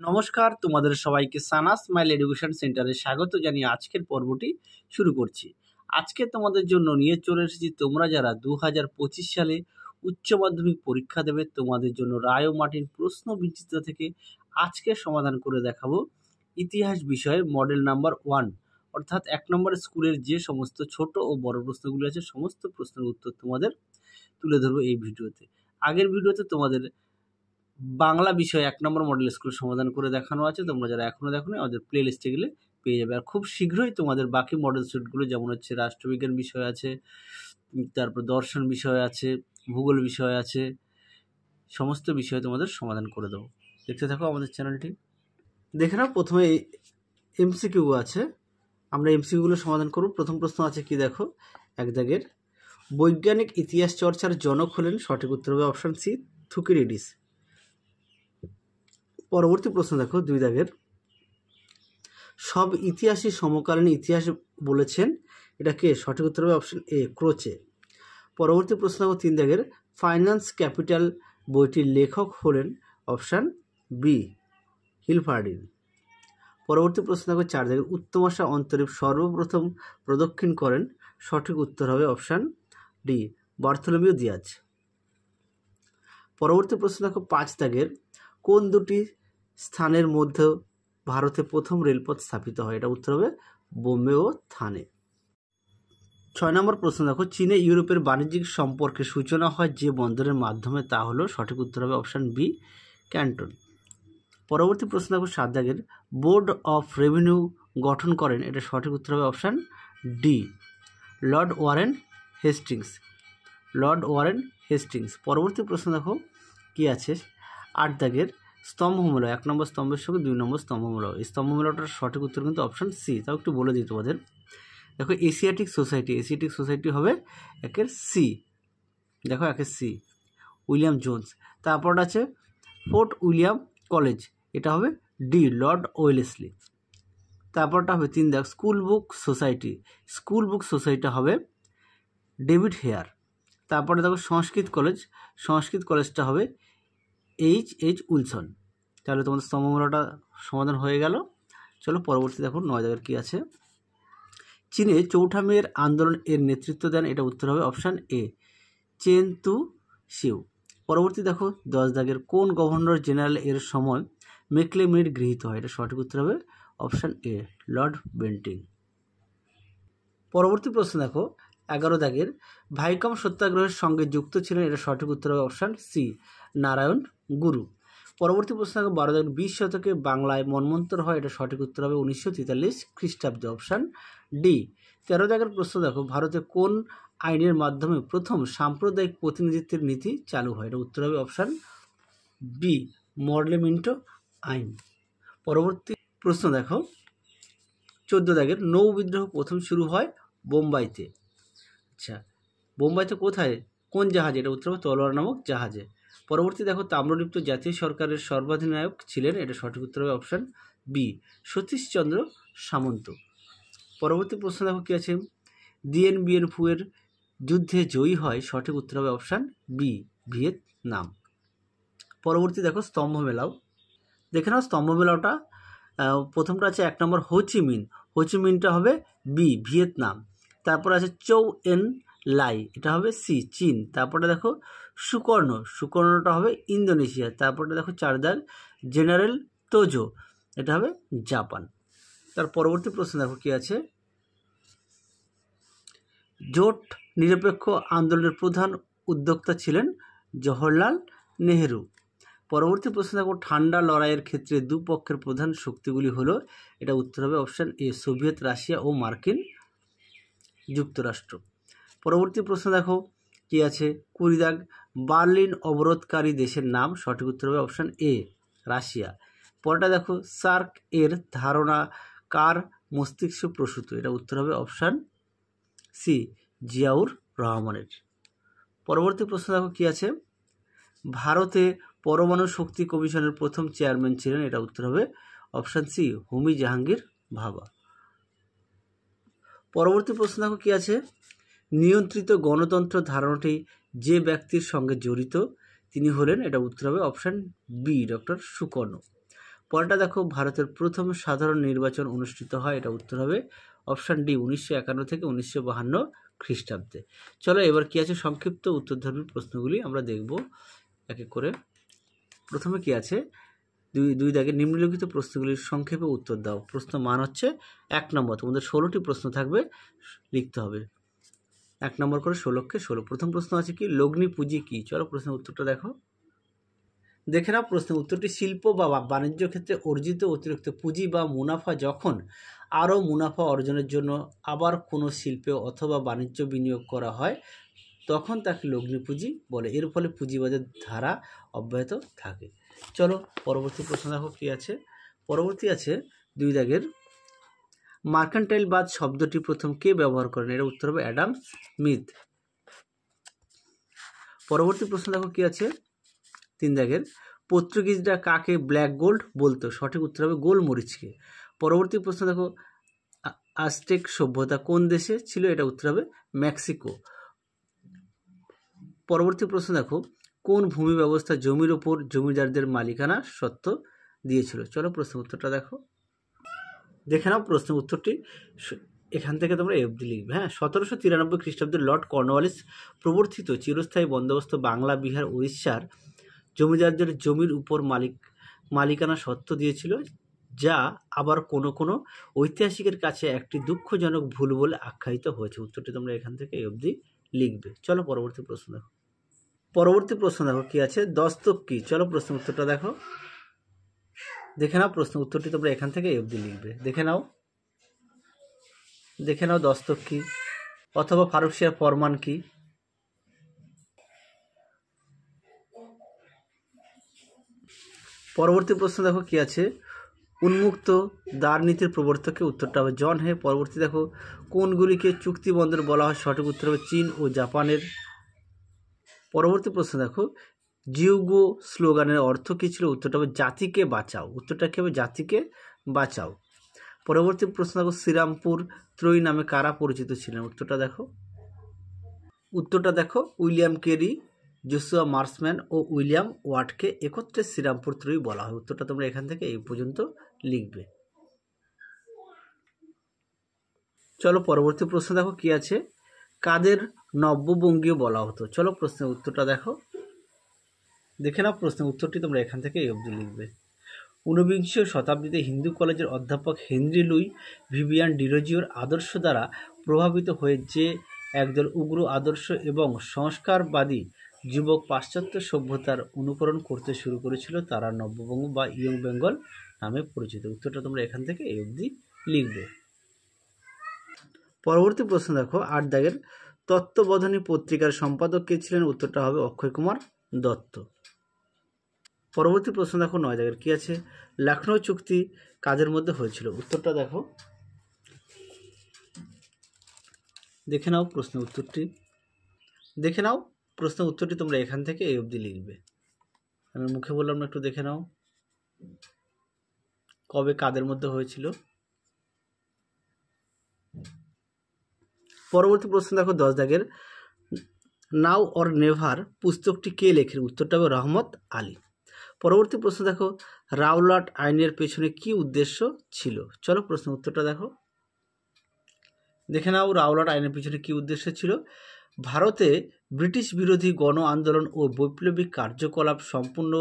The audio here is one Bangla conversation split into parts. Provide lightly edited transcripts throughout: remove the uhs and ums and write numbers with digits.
নমস্কার, তোমাদের সবাইকে সানা স্মাইল এডুকেশন সেন্টারে স্বাগত জানিয়ে আজকের পর্বটি শুরু করছি। আজকে তোমাদের জন্য নিয়ে চলে এসেছি তোমরা যারা 2025 সালে উচ্চ মাধ্যমিক পরীক্ষা দেবে তোমাদের জন্য রায় ও মার্টিন প্রশ্ন বিচিত্র থেকে আজকে সমাধান করে দেখাবো ইতিহাস বিষয়ের মডেল নাম্বার 1, অর্থাৎ 1 নম্বর স্কুলের যে সমস্ত ছোট ও বড় প্রশ্নগুলি আছে সমস্ত প্রশ্নের উত্তর তোমাদের তুলে ধরবো এই ভিডিওতে। আগের ভিডিওতে তোমাদের বাংলা বিষয় 1 নম্বর মডেল স্কুল সমাধান করে দেখানো আছে। তোমরা যারা এখনো দেখোনি আমাদের প্লে লিস্টে গেলে পেয়ে যাবে। আর খুব শীঘ্রই তোমাদের বাকি মডেল সেটগুলো যেমন হচ্ছে রাষ্ট্রবিজ্ঞান বিষয় আছে, তারপর দর্শন বিষয় আছে, ভূগোল বিষয় আছে, সমস্ত বিষয় তোমাদের সমাধান করে দেবো। দেখতে থাকো আমাদের চ্যানেলটি। দেখে নাও, প্রথমে এমসিকিউ আছে, আমরা এমসিকিউগুলো সমাধান করব। প্রথম প্রশ্ন আছে কি দেখো, এক দাগের, বৈজ্ঞানিক ইতিহাস চর্চার জনক হলেন? সঠিক উত্তর হবে অপশন সি, থুকিডিডিস। পরবর্তী প্রশ্ন দেখো, 2 দাগের, সব ইতিহাসই সমকালীন ইতিহাস বলেছেন, এটা কে? সঠিক উত্তর হবে অপশন এ, ক্রোচে। পরবর্তী প্রশ্ন দেখো, 3 দাগের, ফাইন্যান্স ক্যাপিটাল বইটির লেখক হলেন? Option B, Hilferding. পরবর্তী প্রশ্ন দেখো, 4 দাগের, উত্তমাশা অন্তরীপ সর্বপ্রথম প্রদক্ষিণ করেন? সঠিক উত্তর হবে অপশন ডি, বার্থোলোমিও দিয়াজ। পরবর্তী প্রশ্ন দেখো, 5 দাগের, কোন দুটি স্থানের মধ্যে ভারতে প্রথম রেলপথ স্থাপিত হয়? এটা উত্তর হবে বোম্বে ও থানে। 6 নম্বর প্রশ্ন দেখো, চীনে ইউরোপের বাণিজ্যিক সম্পর্কের সূচনা হয় যে বন্দরের মাধ্যমে? তা হলো? সঠিক উত্তর হবে অপশন বি, ক্যান্টন। পরবর্তী প্রশ্ন দেখো, 7 দাগের, বোর্ড অফ রেভিনিউ গঠন করেন? এটা সঠিক উত্তর হবে option D, Lord Warren Hastings. Lord Warren Hastings. পরবর্তী প্রশ্ন দেখো কি আছে, 8 দাগের, স্তম্ভ মেলাও 1 নম্বর স্তম্ভের সঙ্গে 2 নম্বর স্তম্ভ মেলাও, এই স্তম্ভ মেলাটার সঠিক উত্তর কিন্তু অপশন সি। তাও একটু বলে দিই তোমাদের। দেখো, এশিয়াটিক সোসাইটি, এশিয়াটিক সোসাইটি হবে একের সি। দেখো, একের সি, উইলিয়াম জোন্স। তারপর আছে ফোর্ট উইলিয়াম কলেজ, এটা হবে ডি, লর্ড ওয়েলেসলি। তারপরটা হবে 3 দাগ, school book society, school book society হবে ডেভিড হেয়ার। তারপরে দেখো সংস্কৃত কলেজ, সংস্কৃত কলেজটা হবে এইচ উইলসন। তাহলে তোমাদের স্তম্ভমেলাটা সমাধান হয়ে গেল। চলো পরবর্তী দেখো, 9 দাগের কী আছে, চীনে চৌঠা মেয়ের আন্দোলন এর নেতৃত্ব দেন? এটা উত্তর হবে অপশান এ, চেন তু শিউ। পরবর্তী দেখো 10 দাগের, কোন গভর্নর জেনারেল এর সময় মেকলে মিনিট গৃহীত হয়? এটা সঠিক উত্তর হবে অপশান এ, লর্ড বেন্টিং। পরবর্তী প্রশ্ন দেখো 11 দাগের, ভাইকম সত্যাগ্রহের সঙ্গে যুক্ত ছিলেন? এটা সঠিক উত্তর হবে অপশান সি, নারায়ণ গুরু। পরবর্তী প্রশ্ন দেখো 12 দাগের, 20 শতকে বাংলায় মন্বন্তর হয়? এটা সঠিক উত্তর হবে 1943 খ্রিস্টাব্দে, অপশান ডি। 13 দাগের প্রশ্ন দেখো, ভারতে কোন আইনের মাধ্যমে প্রথম সাম্প্রদায়িক প্রতিনিধিত্বের নীতি চালু হয়? এটা উত্তর হবে অপশান বি, মর্লেমিন্টো আইন। পরবর্তী প্রশ্ন দেখো 14 দাগের, নৌ বিদ্রোহ প্রথম শুরু হয় বোম্বাইতে। আচ্ছা, বোম্বাইতে কোথায়, কোন জাহাজে? এটা উত্তর হবে তলোয়ার নামক জাহাজে। পরবর্তী দেখো, তাম্রলিপ্ত জাতীয় সরকারের সর্বাধিনায়ক ছিলেন? এটা সঠিক উত্তর হবে অপশান বি, সতীশচন্দ্র সামন্ত। পরবর্তী প্রশ্ন দেখো কি আছে, দিয়েন বিয়েন ফুয়ের যুদ্ধে জয়ী হয়? সঠিক উত্তর হবে অপশান বি, ভিয়েতনাম। পরবর্তী দেখো স্তম্ভ মেলাও, দেখে নাও স্তম্ভ মেলাওটা। প্রথমটা আছে 1 নম্বর হোচিমিন, হোচিমিনটা হবে বি, ভিয়েতনাম। তারপর আছে চৌ এন লাই, এটা হবে সি, চীন। তারপরে দেখো সুকর্ণ, সুকর্ণটা হবে ইন্দোনেশিয়া। তারপরে দেখো 4 দাগ, জেনারেল তোজো, এটা হবে জাপান। তার পরবর্তী প্রশ্ন দেখো কি আছে, জোট নিরপেক্ষ আন্দোলনের প্রধান উদ্যোক্তা ছিলেন? জওহরলাল নেহেরু। পরবর্তী প্রশ্ন দেখো, ঠান্ডা লড়াইয়ের ক্ষেত্রে দুপক্ষের প্রধান শক্তিগুলি হলো? এটা উত্তর হবে অপশান এ, সোভিয়েত রাশিয়া ও মার্কিন যুক্তরাষ্ট্র। পরবর্তী প্রশ্ন দেখো কি আছে, 20 দাগ, বার্লিন অবরোধকারী দেশের নাম? সঠিক উত্তর হবে অপশান এ, রাশিয়া। পরটা দেখো, সার্ক এর ধারণা কার মস্তিষ্ক প্রসূত? এটা উত্তর হবে অপশান সি, জিয়াউর রহমানের। পরবর্তী প্রশ্ন দেখো কি আছে, ভারতে পরমাণু শক্তি কমিশনের প্রথম চেয়ারম্যান ছিলেন? এটা উত্তর হবে অপশান সি, হোমি জাহাঙ্গীর ভাবা। পরবর্তী প্রশ্ন দেখো কি আছে, নিয়ন্ত্রিত গণতন্ত্র ধারণাটি যে ব্যক্তির সঙ্গে জড়িত তিনি হলেন? এটা উত্তর হবে অপশান বি, ডক্টর সুকর্ণ। পরেরটা দেখো, ভারতের প্রথম সাধারণ নির্বাচন অনুষ্ঠিত হয়, এটা উত্তর হবে অপশান ডি 1951 থেকে 1952 খ্রিস্টাব্দে। চলো এবার কি আছে সংক্ষিপ্ত উত্তরধর্মী প্রশ্নগুলি আমরা দেখব এক এক করে। প্রথমে কি আছে, দুই দাগে নিম্নলিখিত প্রশ্নগুলির সংক্ষেপে উত্তর দাও। প্রশ্ন মান হচ্ছে 1 নম্বর, তোমাদের 16টি প্রশ্ন থাকবে, লিখতে হবে 1 নম্বর করে 16কে 16। প্রথম প্রশ্ন আছে কি, লগ্নি পুঁজি কি? চলো প্রশ্নের উত্তরটা দেখো। দেখে নাও প্রশ্নের উত্তরটি, শিল্প বা বাণিজ্য ক্ষেত্রে অর্জিত অতিরিক্ত পুঁজি বা মুনাফা যখন আরও মুনাফা অর্জনের জন্য আবার কোনো শিল্পে অথবা বাণিজ্য বিনিয়োগ করা হয় তখন তাকে লগ্নি পুঁজি বলে। এর ফলে পুঁজিবাদের ধারা অব্যাহত থাকে। চলো পরবর্তী প্রশ্ন দেখো কি আছে। পরবর্তী আছে 2 দাগের, মার্কেন্টাইলবাদ শব্দটি প্রথম কে ব্যবহার করেন? এর উত্তর হবে অ্যাডাম স্মিথ। পরবর্তী প্রশ্ন দেখো কি আছে 3 দাগের, পর্তুগিজরা কাকে ব্ল্যাক গোল্ড বলতো? সঠিক উত্তর হবে গোলমরিচকে। পরবর্তী প্রশ্ন দেখো, আজটেক সভ্যতা কোন দেশে ছিল? এটা উত্তর হবে মেক্সিকো। পরবর্তী প্রশ্ন দেখো, কোন ভূমি ব্যবস্থা জমির ওপর জমিদারদের মালিকানা সত্ত্ব দিয়েছিল? চলো প্রশ্ন উত্তরটা দেখো। দেখে নাও প্রশ্ন উত্তরটি, এখান থেকে তোমরা অবধি লিখবে। হ্যাঁ, 1793 খ্রিস্টাব্দে লর্ড কর্নওয়ালিস প্রবর্তিত চিরস্থায়ী বন্দোবস্ত বাংলা, বিহার, উড়িষ্যার জমিদারদের জমির উপর মালিকানা সত্ত্ব দিয়েছিল, যা আবার কোনো কোনো ঐতিহাসিকের কাছে একটি দুঃখজনক ভুল বলে আখ্যায়িত হয়েছে। উত্তরটি তোমরা এখান থেকে অবধি লিখবে। চলো পরবর্তী প্রশ্ন দেখো। পরবর্তী প্রশ্ন দেখো কি আছে, দস্তক কি? চলো প্রশ্ন উত্তরটা দেখো। দেখে নাও প্রশ্ন উত্তরটি তোমরা এখান থেকে অবধি লিখবে। দেখে নাও দস্তক কি অথবা ফারুকশিয়ার ফরমান কি? পরবর্তী প্রশ্ন দেখো কি আছে, উন্মুক্ত দ্বার নীতির প্রবর্তকের উত্তরটা হবে জন হে। পরবর্তী দেখো, কোনগুলিকে চুক্তিবন্দর বলা হয়? সঠিক উত্তর হবে চীন ও জাপানের। পরবর্তী প্রশ্ন দেখো, জিউগো স্লোগানের অর্থ কী ছিল? উত্তরটা হবে জাতিকে বাঁচাও। উত্তরটা কী হবে? জাতিকে বাঁচাও। পরবর্তী প্রশ্ন দেখো, শ্রীরামপুর ত্রয়ী নামে কারা পরিচিত ছিলেন? উত্তরটা দেখো উইলিয়াম কেরি, জোসুয়া মার্সম্যান ও উইলিয়াম ওয়াটকে একত্রে শ্রীরামপুর ত্রয়ী বলা হয়। উত্তরটা তোমরা এখান থেকে এই পর্যন্ত লিখবে। চলো পরবর্তী প্রশ্ন দেখো কি আছে, কাদের নব্যবঙ্গীয় বলা হতো? চলো প্রশ্নের উত্তরটা দেখো। দেখে নাও প্রশ্নের উত্তরটি তোমরা এখান থেকে এই অবধি লিখবে। 19বিংশ শতাব্দীতে হিন্দু কলেজের অধ্যাপক হেনরি লুই ভিভিয়ান ডিরোজিওর আদর্শ দ্বারা প্রভাবিত হয়ে যে একদল উগ্র আদর্শ এবং সংস্কারবাদী যুবক পাশ্চাত্য সভ্যতার অনুকরণ করতে শুরু করেছিল, তারা নব্যবঙ্গ বা ইয়ং বেঙ্গল নামে পরিচিত। উত্তরটা তোমরা এখান থেকে এই অবধি লিখবে। পরবর্তী প্রশ্ন দেখো 8 দাগের, তত্ত্ববোধনী পত্রিকার সম্পাদক কে ছিলেন? উত্তরটা হবে অক্ষয় কুমার দত্ত। পরবর্তী প্রশ্ন দেখো 9 দাগের কি আছে, লখনৌ চুক্তি কাদের মধ্যে হয়েছিল? উত্তরটা দেখো। দেখে নাও প্রশ্ন উত্তরটি তোমরা এখান থেকে এই অবধি লিখবে। আমি মুখে বললাম না, একটু দেখে নাও কবে কাদের মধ্যে হয়েছিল। পরবর্তী প্রশ্ন দেখো 10 দাগের, নাও অর নেভার পুস্তকটি কে লেখেন? উত্তরটা হবে রহমত আলী। পরবর্তী প্রশ্ন দেখো, রাওলাট আইনের পেছনে কি উদ্দেশ্য ছিল? চলো প্রশ্ন উত্তরটা দেখো। দেখে নাও রাওলাট আইনের পেছনে কি উদ্দেশ্য ছিল। ভারতে ব্রিটিশ বিরোধী গণ আন্দোলন ও বৈপ্লবিক কার্যকলাপ সম্পূর্ণ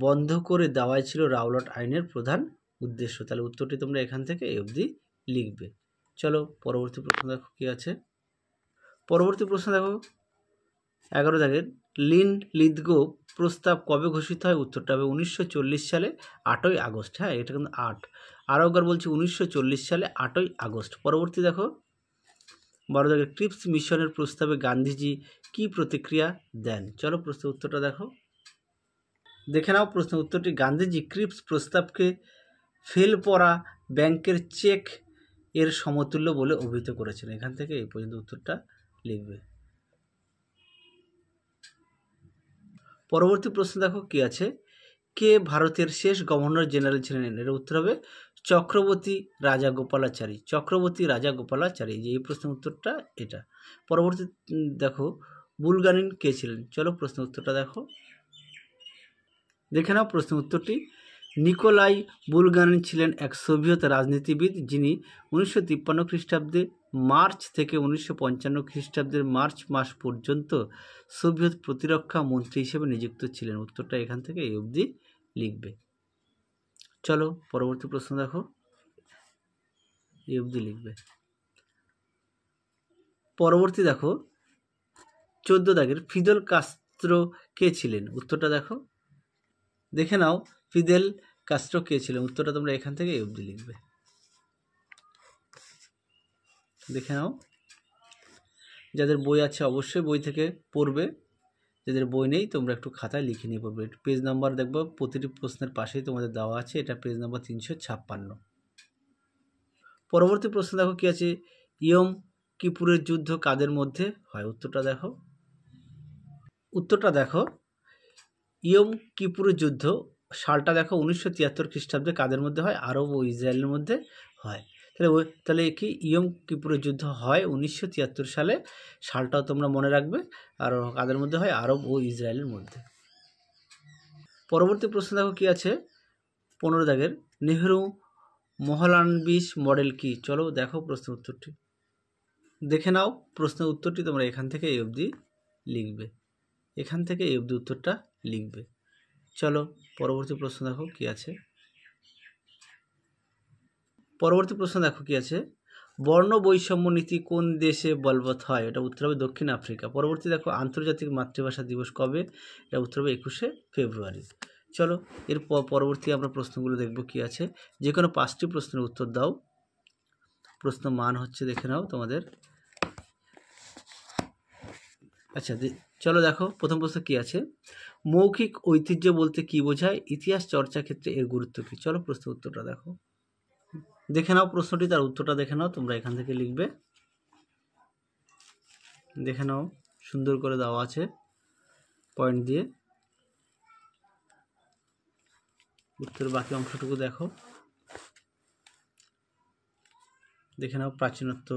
বন্ধ করে দেওয়াই ছিল রাওলাট আইনের প্রধান উদ্দেশ্য। তাহলে উত্তরটি তোমরা এখান থেকে এই অবধি লিখবে। চলো পরবর্তী প্রশ্ন দেখো কি আছে। পরবর্তী প্রশ্ন দেখো 11 দাগের, লিন লিথগো প্রস্তাব কবে ঘোষিত হয়? উত্তরটা হবে 1940 সালে 8ই আগস্ট। হ্যাঁ, এটা কিন্তু 8, আরও একবার বলছি 1940 সালে 8ই আগস্ট। পরবর্তী দেখো 12 দাগের, ক্রিপস মিশনের প্রস্তাবে গান্ধীজি কি প্রতিক্রিয়া দেন? চলো প্রশ্ন উত্তরটা দেখো। দেখে নাও প্রশ্ন উত্তরটি, গান্ধীজি ক্রিপস প্রস্তাবকে ফেল পড়া ব্যাংকের চেক এর সমতুল্য বলে অভিহিত করেছেন। এখান থেকে এই পর্যন্ত উত্তরটা লিখবে। পরবর্তী প্রশ্ন দেখো কি আছে, কে ভারতের শেষ গভর্নর জেনারেল ছিলেন? এর উত্তর হবে চক্রবর্তী রাজাগোপালাচারী। এই প্রশ্নের উত্তরটা এটা। পরবর্তী দেখো, বুলগারিন কে ছিলেন? চলো প্রশ্ন উত্তরটা দেখো। দেখে নাও প্রশ্ন উত্তরটি, নিকোলাই বুলগারিন ছিলেন এক সোভিয়েত রাজনীতিবিদ যিনি 1953 খ্রিস্টাব্দে মার্চ থেকে 1955 খ্রিস্টাব্দের মার্চ মাস পর্যন্ত সোভিয়েত প্রতিরক্ষা মন্ত্রী হিসেবে নিযুক্ত ছিলেন। উত্তরটা এখান থেকে এই অবধি লিখবে। চলো পরবর্তী প্রশ্ন দেখো, এই অবধি লিখবে। পরবর্তী দেখো 14 দাগের ফিদেল কাস্ত্রো কে ছিলেন? উত্তরটা দেখো, দেখে নাও ফিদেল কাস্ত্রো কে ছিলেন। উত্তরটা তোমরা এখান থেকে এই অবধি লিখবে, দেখে নাও। যাদের বই আছে অবশ্যই বই থেকে পড়বে, যাদের বই নেই তোমরা একটু খাতায় লিখে নিয়ে পড়বে। পেজ নাম্বার দেখবো প্রতিটি প্রশ্নের পাশেই তোমাদের দেওয়া আছে, এটা পেজ নাম্বার 356। পরবর্তী প্রশ্ন দেখো কি আছে, ইয়ম কিপুরের যুদ্ধ কাদের মধ্যে হয়? উত্তরটা দেখো, উত্তরটা দেখো ইয়ম কিপুরের যুদ্ধ সালটা দেখো 1973 খ্রিস্টাব্দে কাদের মধ্যে হয়? আরব ও ইসরায়েলের মধ্যে হয়। তাহলে কি ইয়ম কিপুরের যুদ্ধ হয় 1973 সালে, সালটাও তোমরা মনে রাখবে। আর কাদের মধ্যে হয়? আরব ও ইসরায়েলের মধ্যে। পরবর্তী প্রশ্ন দেখো কি আছে 15 দাগের, নেহরু মহলানবিশ মডেল কি? চলো দেখো প্রশ্ন উত্তরটি, দেখে নাও প্রশ্নের উত্তরটি তোমরা এখান থেকে এই অবধি লিখবে, এখান থেকে এই অবধি উত্তরটা লিখবে। চলো পরবর্তী প্রশ্ন দেখো কি আছে, পরবর্তী প্রশ্ন দেখো কি আছে, বর্ণ বৈষম্য নীতি কোন দেশে বলবৎ হয়? এটা উত্তর হবে দক্ষিণ আফ্রিকা। পরবর্তী দেখো আন্তর্জাতিক মাতৃভাষা দিবস কবে? এটা উত্তর হবে 21শে ফেব্রুয়ারি। চলো এর পরবর্তী আমরা প্রশ্নগুলো দেখব কি আছে, যে কোনো 5টি প্রশ্নের উত্তর দাও। প্রশ্ন মান হচ্ছে দেখে নাও তোমাদের। আচ্ছা চলো দেখো প্রথম প্রশ্ন কি আছে, মৌখিক ঐতিহ্য বলতে কি বোঝায়? ইতিহাস চর্চা ক্ষেত্রে এর গুরুত্ব কি? চলো প্রশ্ন উত্তরটা দেখো, দেখে নাও প্রশ্নটি, তার উত্তরটা দেখে নাও, তোমরা এখান থেকে লিখবে, দেখে নাও সুন্দর করে দেওয়া আছে পয়েন্ট দিয়ে। উত্তরের বাকি অংশটুকু দেখো, দেখে নাও প্রাচীনত্ব,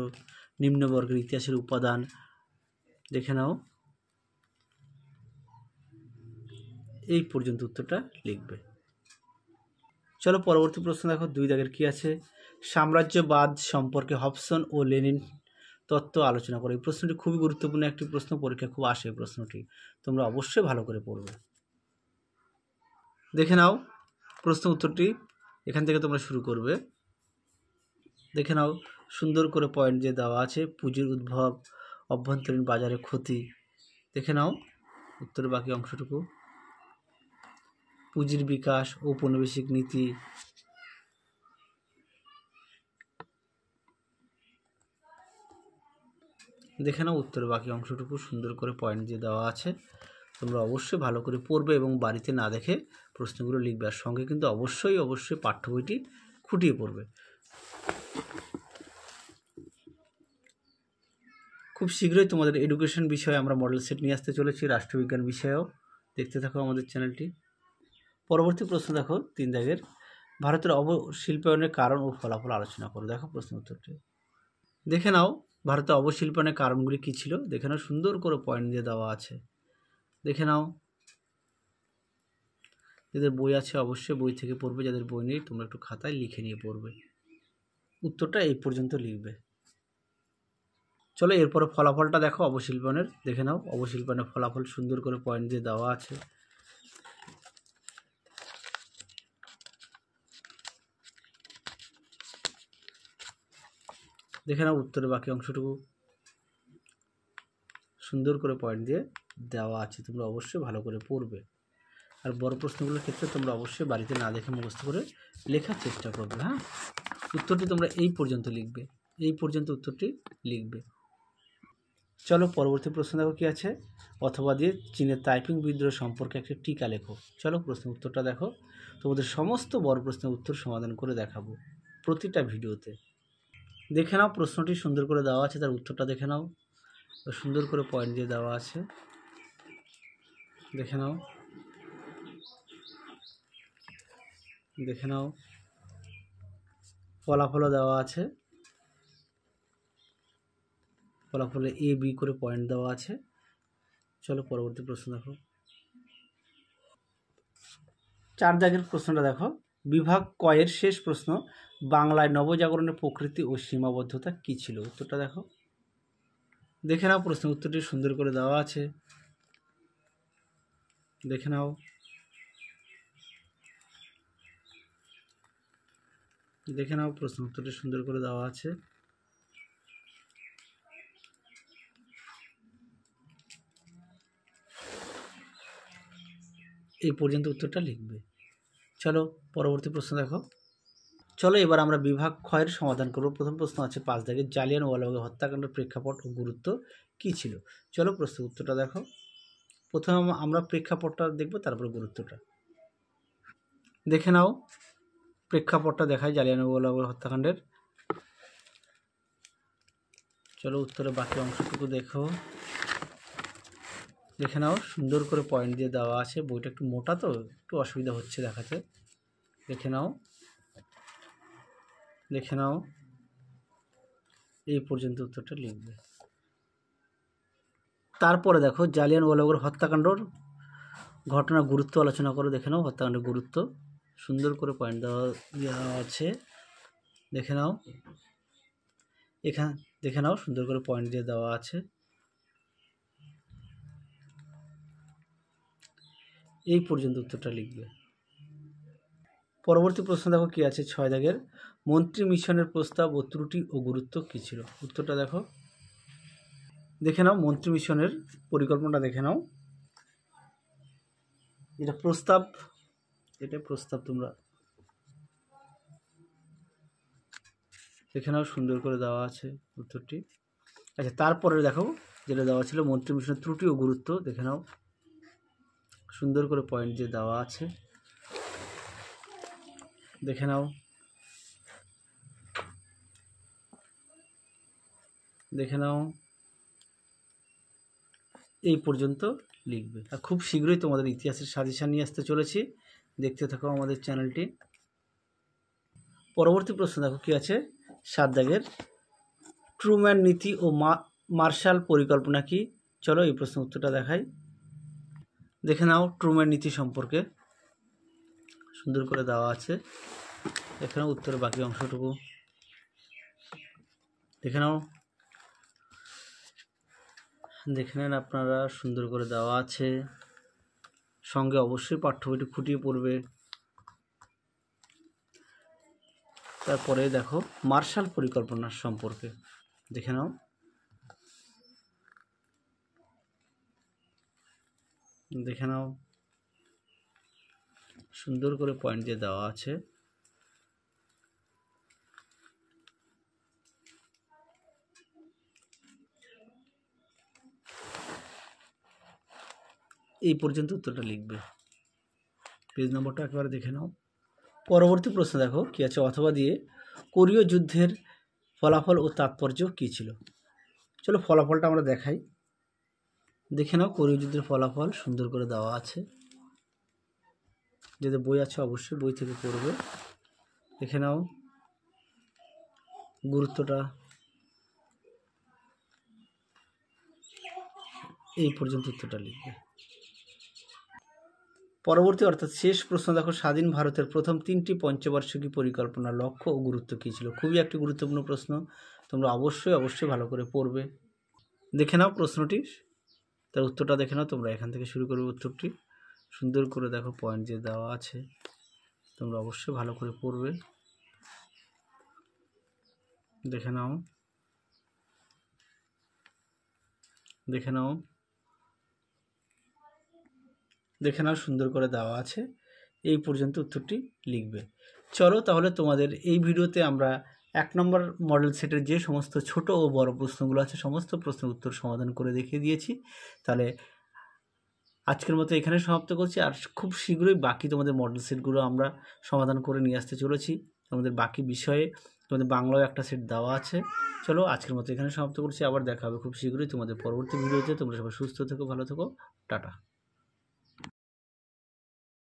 নিম্নবর্গের ইতিহাসের উপাদান, দেখে নাও, এই পর্যন্ত উত্তরটা লিখবে। চলো পরবর্তী প্রশ্ন দেখো 2 দাগের কি আছে, সাম্রাজ্যবাদ সম্পর্কে হবসন ও লেনিন তত্ত্ব আলোচনা করো। এই প্রশ্নটি খুবই গুরুত্বপূর্ণ একটি প্রশ্ন, পরীক্ষা খুব আসে এই প্রশ্নটি, তোমরা অবশ্যই ভালো করে পড়বে। দেখে নাও প্রশ্ন উত্তরটি, এখান থেকে তোমরা শুরু করবে, দেখে নাও সুন্দর করে পয়েন্ট যে দেওয়া আছে, পুঁজির উদ্ভব, অভ্যন্তরীণ বাজারে ক্ষতি, দেখে নাও উত্তরের বাকি অংশটুকু, পুঁজির বিকাশ, ঔপনিবেশিক নীতি, দেখে নাও উত্তরের বাকি অংশটুকু সুন্দর করে পয়েন্ট দিয়ে দেওয়া আছে, তোমরা অবশ্যই ভালো করে পড়বে এবং বাড়িতে না দেখে প্রশ্নগুলো লিখবে। আর সঙ্গে কিন্তু অবশ্যই পাঠ্য বইটি খুঁটিয়ে পড়বে। খুব শীঘ্রই তোমাদের এডুকেশন বিষয়ে আমরা মডেল সেট নিয়ে আসতে চলেছি, রাষ্ট্রবিজ্ঞান বিষয়েও। দেখতে থাকো আমাদের চ্যানেলটি। পরবর্তী প্রশ্ন দেখো 3 দাগের, ভারতের অবশিল্পায়নের কারণ ও ফলাফল আলোচনা করো। দেখো প্রশ্ন উত্তরটি, দেখে নাও ভারতের অবশিল্পায়নের কারণগুলি কী ছিল, দেখে নাও সুন্দর করে পয়েন্ট দিয়ে দেওয়া আছে, দেখে নাও। যাদের বই আছে অবশ্যই বই থেকে পড়বে, যাদের বই নেই তোমরা একটু খাতায় লিখে নিয়ে পড়বে, উত্তরটা এই পর্যন্ত লিখবে। চলো এরপরে ফলাফলটা দেখো অবশিল্পায়নের, দেখে নাও অবশিল্পায়নের ফলাফল সুন্দর করে পয়েন্ট দিয়ে দেওয়া আছে, দেখে নাও উত্তরের বাকি অংশটুকু সুন্দর করে পয়েন্ট দিয়ে দেওয়া আছে, তোমরা অবশ্যই ভালো করে পড়বে। আর বড় প্রশ্নগুলোর ক্ষেত্রে তোমরা অবশ্যই বাড়িতে না দেখে মুখস্থ করে লেখার চেষ্টা করবে। হ্যাঁ, উত্তরটি তোমরা এই পর্যন্ত লিখবে, এই পর্যন্ত উত্তরটি লিখবে। চলো পরবর্তী প্রশ্ন দেখো কি আছে, অথবা দিয়ে চীনের তাইপিং বিদ্রোহ সম্পর্কে একটি টিকা লেখো। চলো প্রশ্ন উত্তরটা দেখো, তোমাদের সমস্ত বড় প্রশ্নের উত্তর সমাধান করে দেখাবো প্রতিটা ভিডিওতে। দেখে নাও প্রশ্নটি সুন্দর করে দেওয়া আছে, তার উত্তরটা দেখে নাও, সুন্দর করে পয়েন্ট দিয়ে দেওয়া আছে, দেখে নাও, দেখে নাও ফলাফলও দেওয়া আছে, ফলাফলে A B করে পয়েন্ট দেওয়া আছে। চলো পরবর্তী প্রশ্ন দেখো 4 দাগের প্রশ্নটা দেখো, বিভাগ কয়ের শেষ প্রশ্ন, বাংলায় নবজাগরণের প্রকৃতি ও সীমাবদ্ধতা কী ছিল? উত্তরটা দেখো, দেখে নাও, প্রশ্ন উত্তরটি সুন্দর করে দেওয়া আছে, দেখে নাও। দেখে নাও, প্রশ্ন উত্তরটি সুন্দর করে দেওয়া আছে। এই পর্যন্ত উত্তরটা লিখবে। চলো পরবর্তী প্রশ্ন দেখো। চলো এবার আমরা বিভাগ ক্ষয়ের সমাধান করব। প্রথম প্রশ্ন আছে 5 দাগের, জালিয়ানওয়ালাবাগ হত্যাকাণ্ডের প্রেক্ষাপট ও গুরুত্ব কী ছিল? চলো প্রশ্ন উত্তরটা দেখো। প্রথমে আমরা প্রেক্ষাপটটা দেখব, তারপরে গুরুত্বটা। দেখে নাও, প্রেক্ষাপটটা দেখায় জালিয়ানওয়ালাবাগ হত্যাকাণ্ডের। চলো উত্তরে বাকি অংশটুকু দেখো, দেখে নাও, সুন্দর করে পয়েন্ট দিয়ে দেওয়া আছে। বইটা একটু মোটা তো একটু অসুবিধা হচ্ছে দেখাতে। দেখে নাও, দেখে নাও, এই পর্যন্ত উত্তরটা লিখবে। তারপরে দেখো জালিয়ানওয়ালাবাগের হত্যাকাণ্ডর ঘটনা গুরুত্ব আলোচনা করে। দেখে নাও হত্যাকাণ্ডের গুরুত্ব, সুন্দর করে পয়েন্ট দেওয়া আছে। দেখে নাও, এখানে দেখে নাও, সুন্দর করে পয়েন্ট দিয়ে দেওয়া আছে। এই পর্যন্ত উত্তরটা লিখবে। পরবর্তী প্রশ্ন দেখো কি আছে 6 দাগের, মন্ত্রী মিশনের প্রস্তাব ও ত্রুটি ও গুরুত্ব কী ছিল? উত্তরটা দেখো, দেখে নাও, মন্ত্রী মিশনের পরিকল্পনাটা দেখে নাও। এটা প্রস্তাব, এটা প্রস্তাব, তোমরা দেখে নাও, সুন্দর করে দেওয়া আছে উত্তরটি। আচ্ছা, তারপরে দেখো যেটা দেওয়া ছিল মন্ত্রী মিশনের ত্রুটি ও গুরুত্ব। দেখে নাও, সুন্দর করে পয়েন্ট দিয়ে দেওয়া আছে। দেখে নাও, দেখে নাও, এই পর্যন্ত লিখবে। আর খুব শীঘ্রই তোমাদের ইতিহাসের সাজেশন নিয়ে আসতে চলেছি, দেখতে থাকো আমাদের চ্যানেলটি। পরবর্তী প্রশ্ন দেখো কি আছে 7 দাগের, ট্রুম্যান নীতি ও মার্শাল পরিকল্পনা কি? চলো এই প্রশ্ন উত্তরটা দেখাই। দেখে নাও, ট্রুম্যান নীতি সম্পর্কে সুন্দর করে দেওয়া আছে। দেখে নাও উত্তরের বাকি অংশটুকু, দেখে নাও, দেখে নেন আপনারা, সুন্দর করে দেওয়া আছে। সঙ্গে অবশ্যই পাঠ্য বইটি খুঁটিয়ে পড়বে। তারপরে দেখো মার্শাল পরিকল্পনার সম্পর্কে, দেখে নাও, দেখে নাও, সুন্দর করে পয়েন্ট দিয়ে দেওয়া আছে। এই পর্যন্ত উত্তরটা লিখবে। পেজ নম্বরটা একবার দেখে নাও। পরবর্তী প্রশ্ন দেখো কি আছে, অথবা দিয়ে কোরীয় যুদ্ধের ফলাফল ও তাৎপর্য কী ছিল? চলো ফলাফলটা আমরা দেখাই। দেখে নাও, কোরীয় যুদ্ধের ফলাফল সুন্দর করে দেওয়া আছে। যদি বই আছে অবশ্যই বই থেকে পড়বে। দেখে নাও, গুরুত্বটা, এই পর্যন্ত উত্তরটা লিখবে। পরবর্তী অর্থাৎ শেষ প্রশ্ন দেখো, স্বাধীন ভারতের প্রথম 3টি পঞ্চবার্ষিকী পরিকল্পনার লক্ষ্য ও গুরুত্ব কী ছিল? খুবই একটি গুরুত্বপূর্ণ প্রশ্ন, তোমরা অবশ্যই ভালো করে পড়বে। দেখে নাও প্রশ্নটি, তার উত্তরটা দেখে নাও। তোমরা এখান থেকে শুরু করবে উত্তরটি। সুন্দর করে দেখো পয়েন্ট যে দেওয়া আছে, তোমরা অবশ্যই ভালো করে পড়বে। দেখে নাও, দেখে নাও, দেখে নাও, সুন্দর করে দেওয়া আছে। এই পর্যন্ত উত্তরটি লিখবে। চলো তাহলে তোমাদের এই ভিডিওতে আমরা 1 নম্বর মডেল সেটের যে সমস্ত ছোট ও বড় প্রশ্নগুলো আছে সমস্ত প্রশ্নের উত্তর সমাধান করে দেখিয়ে দিয়েছি। তাহলে আজকের মতো এখানে সমাপ্ত করছি। আর খুব শীঘ্রই বাকি তোমাদের মডেল সেটগুলো আমরা সমাধান করে নিয়ে আসতে চলেছি। তোমাদের বাকি বিষয়ে তোমাদের বাংলাও একটা সেট দেওয়া আছে। চলো আজকের মতো এখানে সমাপ্ত করছি, আবার দেখা হবে খুব শীঘ্রই তোমাদের পরবর্তী ভিডিওতে। তোমরা সবাই সুস্থ থেকো, ভালো থেকো, টাটা।